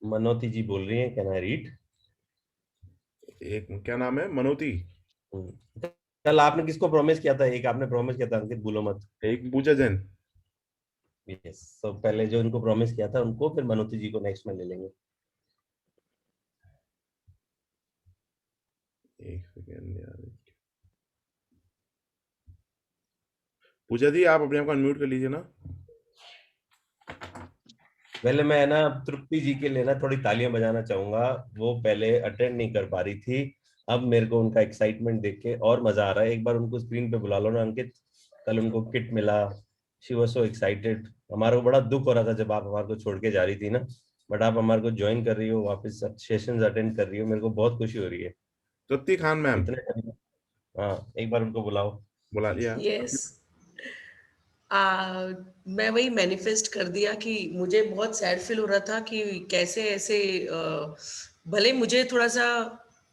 मनोती जी बोल रही हैं, कैन आई रीड? एक क्या नाम है? मनोती। कल आपने किसको प्रॉमिस किया था? एक आपने प्रॉमिस किया था, अंकित भूलो मत। एक पूजा जैन। यस, तो पहले जो इनको प्रॉमिस किया था उनको, फिर मनोती जी को नेक्स्ट में ले लेंगे। एक सेकेंड यार। पूजा दी, आप अपने आप को अनम्यूट कर लीजिए ना। पहले मैं ना तृप्ति जी के लिए ना थोड़ी तालियां बजाना चाहूंगा। वो पहले अटेंड नहीं कर पा रही थी, अब मेरे को उनका एक्साइटमेंट देख के और मजा आ रहा है। एक बार उनको स्क्रीन पे बुला लो ना अंकित। कल उनको किट मिला, शी वाज सो एक्साइटेड। हमारे को बड़ा दुख हो रहा था जब आप हमारे को छोड़ के जा रही थी ना, बट आप हमारे को ज्वाइन कर रही हो, वापस सेशंस अटेंड कर रही हो, मेरे को बहुत खुशी हो रही है। तृप्ति खान मैम। इतने हाँ, एक बार उनको बुलाओ। बुला लिया। यस। मैं वही मैनिफेस्ट कर दिया कि मुझे बहुत सैड फील हो रहा था कि कैसे ऐसे भले मुझे थोड़ा सा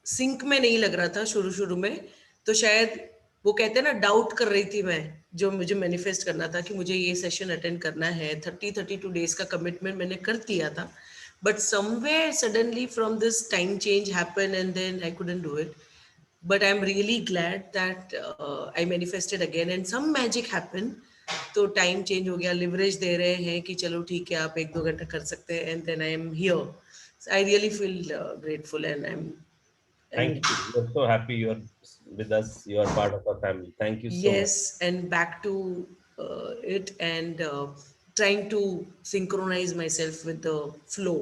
सिंक में नहीं लग रहा था शुरू शुरू में, तो शायद वो कहते हैं ना, डाउट कर रही थी मैं। जो मुझे मैनिफेस्ट करना था कि मुझे ये सेशन अटेंड करना है, 32 डेज का कमिटमेंट मैंने कर दिया था, but somewhere suddenly from this time change happen and then I couldn't do it. But I'm really glad that I manifested again and some magic happened. तो टाइम चेंज हो गया, लिवरेज दे रहे हैं कि चलो ठीक है, आप 1-2 घंटा कर सकते हैं, and then I am here. I really feel grateful and I thank um you, we are so happy you are with us, you are part of our family, thank you so much. yes, and back to it, and trying to synchronize myself with the flow.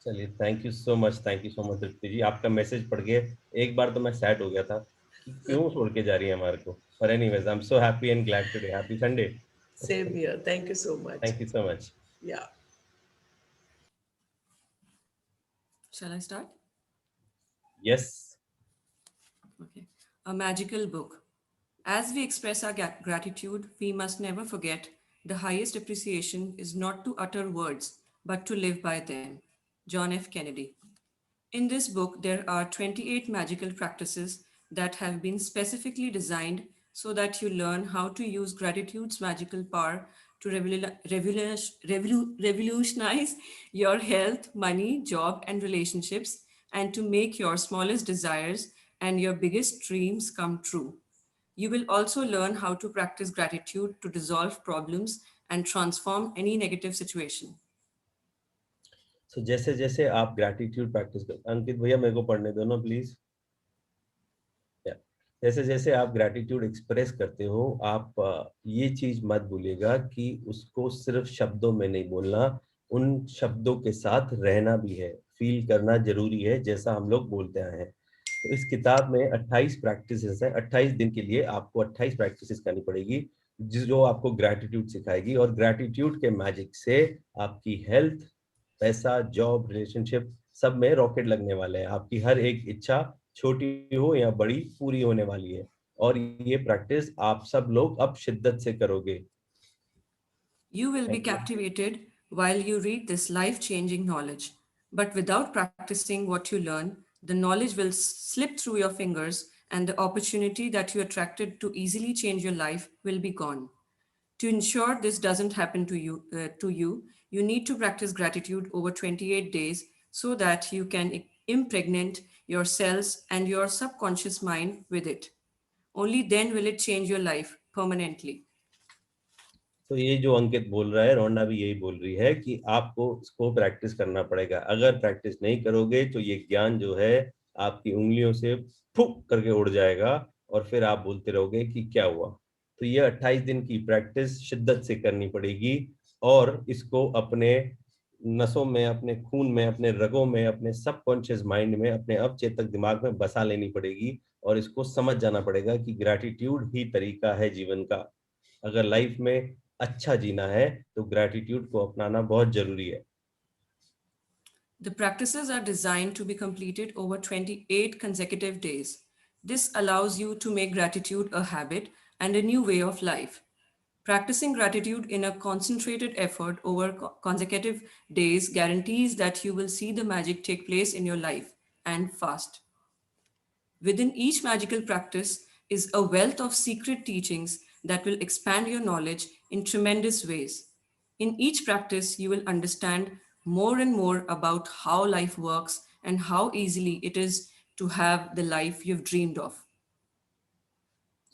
चलिए, thank you so much, thank you so much Tripti ji. आपका message पढ़ के एक बार तो मैं sad हो गया था कि क्यों छोड़ के जा रही है हमारे को, पर anyways I am so happy and glad today, happy Sunday. Same here, thank you so much. Thank you so much. Yeah. Shall I start? Yes. Okay. A magical book. As we express our gratitude, we must never forget the highest appreciation is not to utter words, but to live by them. John F. Kennedy. In this book, there are 28 magical practices that have been specifically designed so that you learn how to use gratitude's magical power to revolutionize your health, money, job, and relationships, and to make your smallest desires and your biggest dreams come true. You will also learn how to practice gratitude to dissolve problems and transform any negative situation. सो जैसे जैसे आप gratitude practice कर, अंकित भैया मेरे को पढ़ने दो ना प्लीज। जैसे जैसे आप ग्रैटिट्यूड एक्सप्रेस करते हो, आप ये चीज मत भूलिएगा कि उसको सिर्फ शब्दों में नहीं बोलना, उन शब्दों के साथ रहना भी है, फील करना जरूरी है, जैसा हम लोग बोलते आए हैं। तो इस किताब में 28 प्रैक्टिसेस हैं, 28 दिन के लिए आपको 28 प्रैक्टिसेस करनी पड़ेगी, जो आपको ग्रैटिट्यूड सिखाएगी। और ग्रैटिट्यूड के मैजिक से आपकी हेल्थ, पैसा, जॉब, रिलेशनशिप, सब में रॉकेट लगने वाले हैं। आपकी हर एक इच्छा, छोटी हो या बड़ी, पूरी होने वाली है। और ये प्रैक्टिस आप सब लोग अब शिद्दत से करोगे। You will be thank you. captivated while you read this life changing knowledge. But without practicing what you learn, the knowledge will slip through your fingers and the opportunity that you attracted to easily change your life will be gone. To ensure this doesn't happen to you, you need to practice gratitude over 28 days so that you can impregnate your cells and your subconscious mind with it. Only then will it change your life permanently. तो ये जो अंकित बोल रहा है, रोंडा भी यही बोल रही है कि आपको इसको प्रैक्टिस करना पड़ेगा। अगर प्रैक्टिस नहीं करोगे तो ये ज्ञान जो है आपकी उंगलियों से फुक करके उड़ जाएगा, और फिर आप बोलते रहोगे कि क्या हुआ। तो ये 28 दिन की प्रैक्टिस शिद्दत से करनी पड़ेगी, और इसको अपने नसों में, अपने खून में, अपने रगों में, अपने सबकॉन्शियस माइंड में, अपने अवचेतक दिमाग में बसा लेनी पड़ेगी। और इसको समझ जाना पड़ेगा कि ग्रैटिट्यूड ही तरीका है जीवन का। अगर लाइफ में अच्छा जीना है तो ग्रैटिट्यूड को अपनाना बहुत जरूरी है। The practices are designed to be completed over 28 consecutive days. This allows you to make gratitude a habit and a new way of life. Practicing gratitude in a concentrated effort over consecutive days guarantees that you will see the magic take place in your life and fast. Within each magical practice is a wealth of secret teachings that will expand your knowledge in tremendous ways. In each practice, you will understand more and more about how life works and how easily it is to have the life you've dreamed of.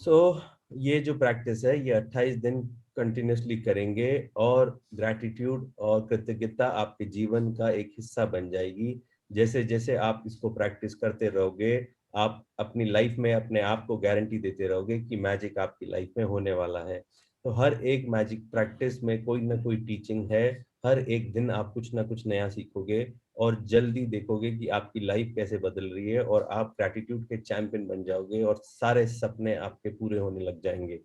सो ये जो practice है ये 28 दिन continuously करेंगे और gratitude और कृतज्ञता आपके जीवन का एक हिस्सा बन जाएगी। जैसे जैसे आप इसको प्रैक्टिस करते रहोगे, आप अपनी लाइफ में अपने आप को गारंटी देते रहोगे कि मैजिक आपकी लाइफ में होने वाला है। तो हर एक मैजिक प्रैक्टिस में कोई ना कोई टीचिंग है, हर एक दिन आप कुछ ना कुछ नया सीखोगे और जल्दी देखोगे कि आपकी लाइफ कैसे बदल रही है और आप ग्रैटिट्यूड के चैंपियन बन जाओगे और सारे सपने आपके पूरे होने लग जाएंगे।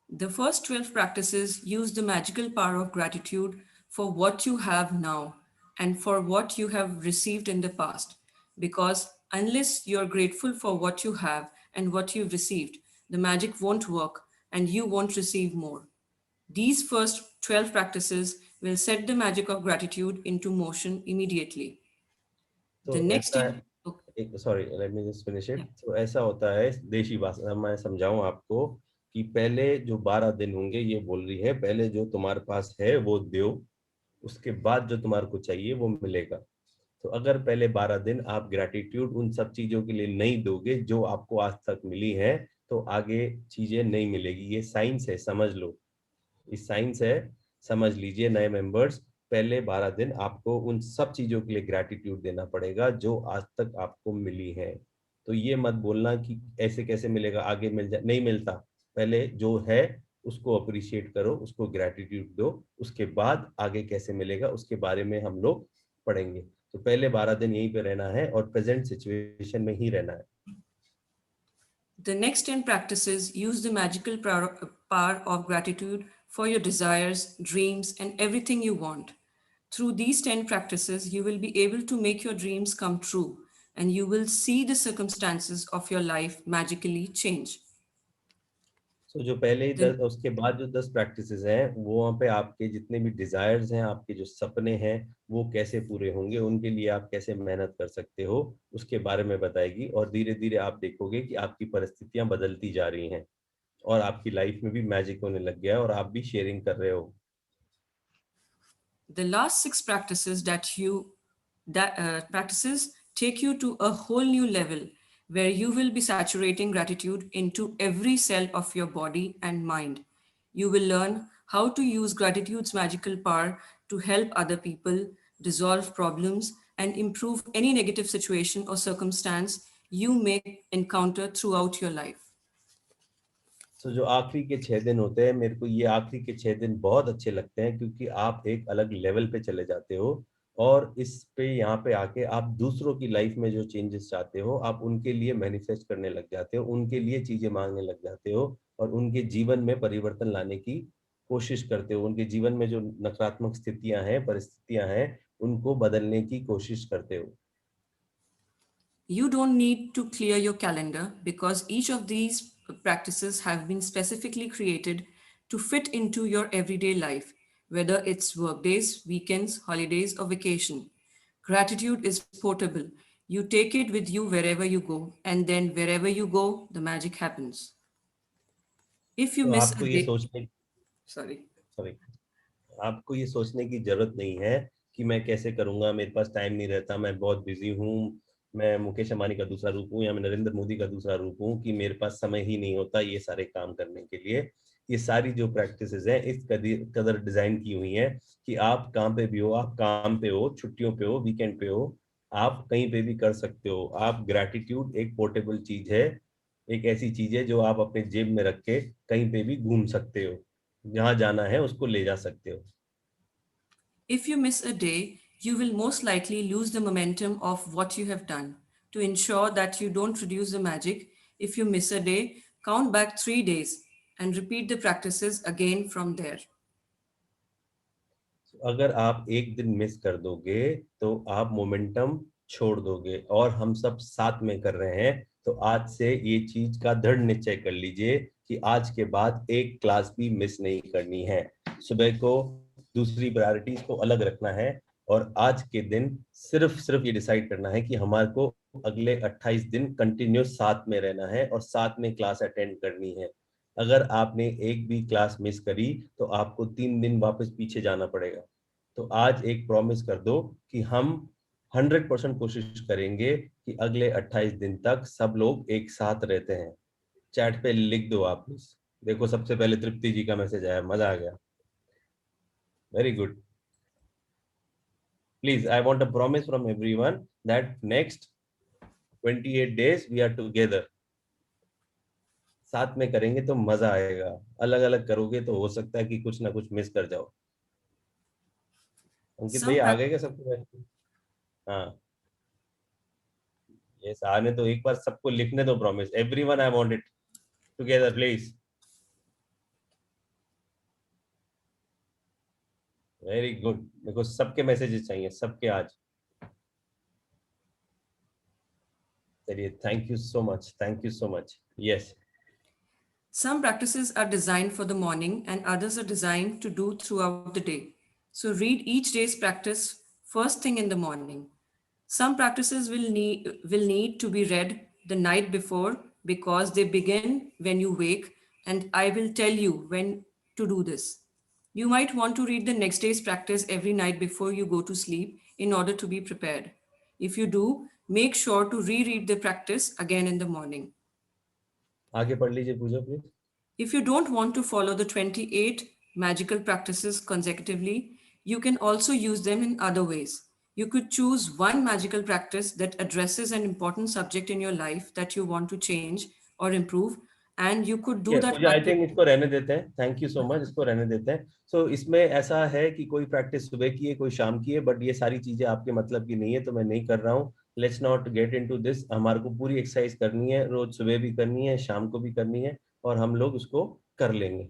The first 12 practices use the magical power of gratitude for what you have now and for what you have received in the past. Because unless you're grateful for what you have and what you've received, the magic won't work and you won't receive more. These first 12 practices will set the magic of gratitude into motion immediately. तो The next ऐसा step. Sorry, let me just finish it. Yeah. तो ऐसा होता है, देशी भाषा में समझाऊं आपको कि पहले जो 12 दिन होंगे, ये बोल रही है पहले जो तुम्हारे पास है वो दो, उसके बाद जो तुम्हारे को चाहिए वो मिलेगा। तो अगर पहले 12 दिन आप ग्रैटिट्यूड उन सब चीजों के लिए नहीं दोगे जो आपको आज तक मिली है, तो आगे चीजें नहीं मिलेगी। ये साइंस है, समझ लो, ये साइंस है, समझ लीजिए नए मेंबर्स। पहले 12 दिन आपको उन सब चीजों के लिए ग्रैटिट्यूड देना पड़ेगा जो आज तक आपको मिली है। तो ये मत बोलना कि ऐसे कैसे मिलेगा, आगे मिल जाए, नहीं मिलता। पहले जो है उसको अप्रिशिएट करो, उसको ग्रैटिट्यूड दो, उसके बाद आगे कैसे मिलेगा उसके बारे में हम लोग पढ़ेंगे। तो पहले 12 दिन यहीं पे रहना है और प्रेजेंट सिचुएशन में ही रहना है। The next 10 practices use the magical power of gratitude for your desires, dreams, and everything you want. Through these 10 practices, you will be able to make your dreams come true and you will see the circumstances of your life magically change. सो जो पहले ही Then, उसके बाद जो 10 practices हैं, वो वहाँ पे आपके जितने भी डिजायर्स हैं, आपके जो सपने हैं, वो कैसे पूरे होंगे, उनके लिए आप कैसे मेहनत कर सकते हो, उसके बारे में बताएगी। और धीरे धीरे आप देखोगे कि आपकी परिस्थितियां बदलती जा रही हैं और आपकी लाइफ में भी मैजिक होने लग गया है और आप भी शेयरिंग कर रहे हो। the last 6 practices practices take you to a whole new level where you will be saturating gratitude into every cell of your body and mind. You will learn how to use gratitude's magical power to help other people, resolve problems, and improve any negative situation or circumstance you may encounter throughout your life. तो जो आखिरी के 6 दिन होते हैं, मेरे को ये आखिरी के 6 दिन बहुत अच्छे लगते हैं क्योंकि आप एक अलग लेवल पे चले जाते हो और इस पे यहाँ पे आके आप दूसरों की लाइफ में जो चेंजेस चाहते हो, आप उनके लिए मैनिफेस्ट करने लग जाते हो, उनके लिए चीजें मांगने लग जाते हो और उनके जीवन में परिवर्तन लाने की कोशिश करते हो। उनके जीवन में जो नकारात्मक स्थितियां हैं, परिस्थितियां हैं, उनको बदलने की कोशिश करते हो। You don't need to clear your calendar because each of these practices have been specifically created to fit into your everyday life, whether it's work days, weekends, holidays, or vacation. Gratitude is portable. You take it with you wherever you go, and then wherever you go, the magic happens. If you तो miss a आपको ये day, सोचने sorry. Sorry आपको ये सोचने की जरूरत नहीं है कि मैं कैसे करूंगा, मेरे पास टाइम नहीं रहता, मैं बहुत बिजी हूँ, मैं मुकेश अंबानी का दूसरा रूप हूँ या मैं नरेंद्र मोदी का दूसरा रूप हूँ कि मेरे पास समय ही नहीं होता ये सारे काम करने के लिए। ये सारी जो प्रैक्टिसेस हैं इस कदर डिजाइन की हुई हैं कि आप कहाँ पे भी हो, आप काम पे हो, छुट्टियों पे हो, वीकेंड पे हो, आप कहीं पे भी कर सकते हो। आप ग्रैटिट्यूड एक पोर्टेबल चीज है, एक ऐसी चीज है जो आप अपने जेब में रख के कहीं पे भी घूम सकते हो, जहां जाना है उसको ले जा सकते हो। If you miss a day, you will most likely lose the momentum of what you have done. To ensure that you don't reduce the magic, if you miss a day, count back 3 days and repeat the practices again from there. अगर आप एक दिन miss कर दोगे तो आप momentum छोड़ दोगे और हम सब साथ में कर रहे हैं। तो आज से ये चीज का दृढ़ निश्चय कर लीजिए कि आज के बाद एक क्लास भी मिस नहीं करनी है। सुबह को दूसरी प्रायोरिटीज को अलग रखना है और आज के दिन सिर्फ ये डिसाइड करना है कि हमारे को अगले 28 दिन कंटिन्यूस साथ में रहना है और साथ में क्लास अटेंड करनी है। अगर आपने एक भी क्लास मिस करी तो आपको 3 दिन वापस पीछे जाना पड़ेगा। तो आज एक प्रॉमिस कर दो कि हम 100% कोशिश करेंगे कि अगले 28 दिन तक सब लोग एक साथ रहते हैं। चैट पे लिख दो आप प्लीज। देखो सबसे पहले तृप्ति जी का मैसेज आया, मजा आ गया, very good. Please I want a promise from everyone that next 28 days we are together। साथ में करेंगे तो मजा आएगा, अलग अलग करोगे तो हो सकता है कि कुछ ना कुछ मिस कर जाओ। अंकित Some भैया आ prac- गए क्या सबको? हाँ, यस आने तो, एक बार सबको लिखने दो promise. Everyone I want it together please. Very good, मेरे को सबके मैसेजेस चाहिए, सबके आज। चलिए, thank you so much, thank you so much. Yes, Some practices are designed for the morning and others are designed to do throughout the day. So read each day's practice first thing in the morning. Some practices will need to be read the night before because they begin when you wake, and I will tell you when to do this. You might want to read the next day's practice every night before you go to sleep in order to be prepared. If you do, make sure to reread the practice again in the morning. आगे पढ़ लीजिए पूजा please. If you don't want to follow the 28 magical practices consecutively, you can also use them in other ways. You could choose one magical practice that addresses an important subject in your life that you want to change or improve, and you could do that मुझे आई practice. Think इसको रहने देते हैं, thank you so much, इसको रहने देते हैं। सो इसमें ऐसा है कि कोई प्रैक्टिस सुबह की है, कोई शाम की है, बट ये सारी चीजें आपके मतलब की नहीं है, तो मैं नहीं कर रहा हूँ। Let's not get into this. हमारे को पूरी एक्सरसाइज करनी है, रोज सुबह भी करनी है, शाम को भी करनी है, और हम लोग उसको कर लेंगे।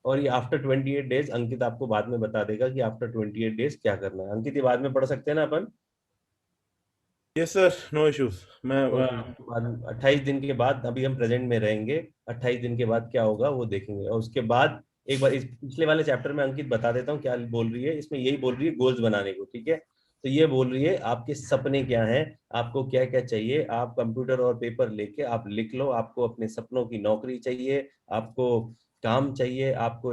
और ये आफ्टर 28 days अंकित आपको बाद में बता देगा कि आफ्टर 28 days क्या करना है। अंकित ये बाद में पढ़ सकते हैं ना अपन? Yes sir, no issues. मैं 28 दिन के बाद, अभी हम प्रेजेंट में रहेंगे, 28 दिन के बाद क्या होगा वो देखेंगे। और उसके बाद एक बार इस पिछले वाले चैप्टर में अंकित बता देता हूँ क्या बोल रही है। इसमें यही बोल रही है गोल्स बनाने को, ठीक है? तो ये बोल रही है आपके सपने क्या हैं, आपको क्या क्या चाहिए। आप कंप्यूटर और पेपर लेके आप लिख लो। आपको अपने सपनों की नौकरी चाहिए, आपको काम चाहिए, आपको एक